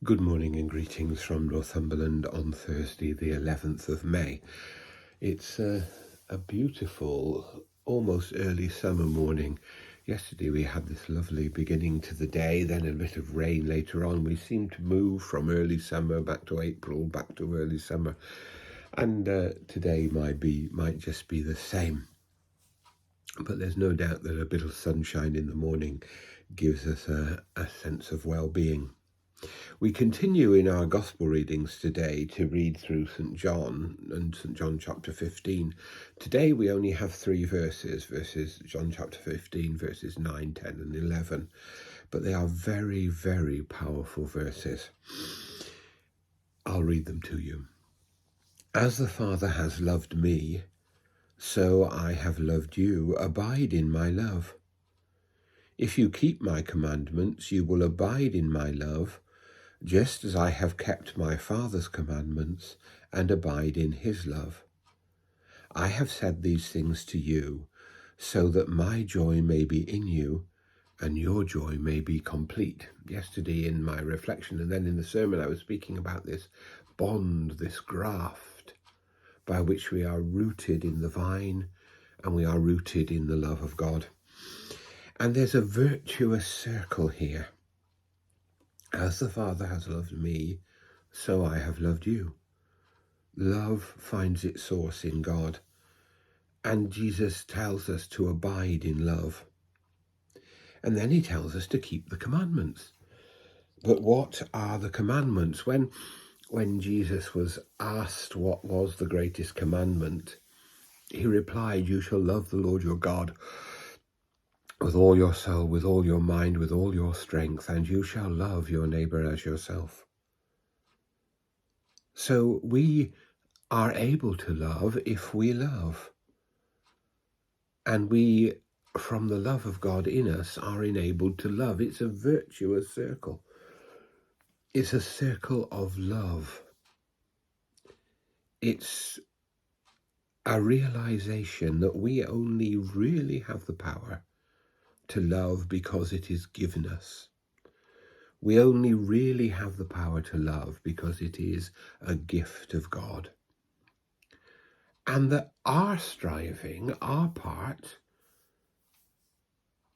Good morning and greetings from Northumberland on Thursday, the 11th of May. It's a beautiful, almost early summer morning. Yesterday we had this lovely beginning to the day, then a bit of rain later on. We seem to move from early summer back to April, back to early summer. And today might just be the same. But there's no doubt that a bit of sunshine in the morning gives us a sense of well-being. We continue in our Gospel readings today to read through St. John and St. John chapter 15. Today we only have 3 verses John chapter 15, verses 9, 10 and 11. But they are very, very powerful verses. I'll read them to you. As the Father has loved me, so I have loved you. Abide in my love. If you keep my commandments, you will abide in my love, just as I have kept my Father's commandments and abide in his love. I have said these things to you, so that my joy may be in you and your joy may be complete. Yesterday in my reflection and then in the sermon I was speaking about this bond, this graft, by which we are rooted in the vine and we are rooted in the love of God. And there's a virtuous circle here. As the Father has loved me, so I have loved you. Love finds its source in God, and Jesus tells us to abide in love. And then he tells us to keep the commandments. But what are the commandments? When Jesus was asked what was the greatest commandment, he replied, "You shall love the Lord your God with all your soul, with all your mind, with all your strength, and you shall love your neighbor as yourself." So we are able to love if we love. And we, from the love of God in us, are enabled to love. It's a virtuous circle. It's a circle of love. It's a realization that we only really have the power to love because it is given us. We only really have the power to love because it is a gift of God. And that our striving, our part,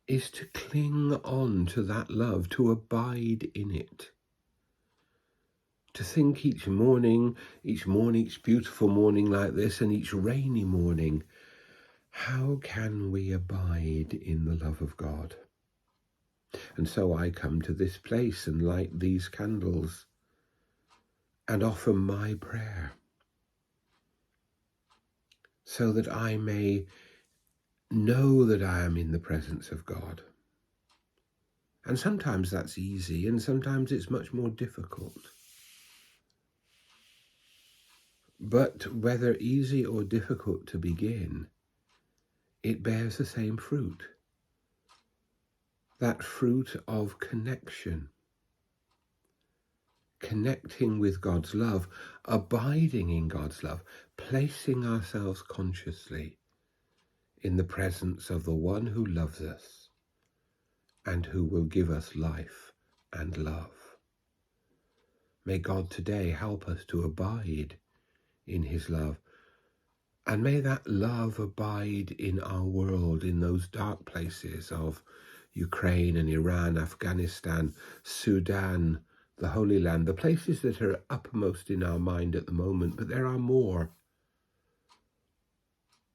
is to cling on to that love, to abide in it. To think each morning, each beautiful morning like this, and each rainy morning, how can we abide in the love of God? And so I come to this place and light these candles and offer my prayer so that I may know that I am in the presence of God. And sometimes that's easy, and sometimes it's much more difficult. But whether easy or difficult to begin, it bears the same fruit. That fruit of connection. Connecting with God's love, abiding in God's love, placing ourselves consciously in the presence of the one who loves us and who will give us life and love. May God today help us to abide in his love. And may that love abide in our world, in those dark places of Ukraine and Iran, Afghanistan, Sudan, the Holy Land, the places that are uppermost in our mind at the moment, but there are more.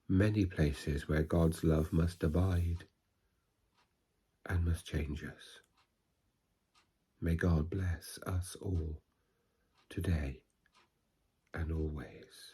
Many places where God's love must abide and must change us. May God bless us all today and always.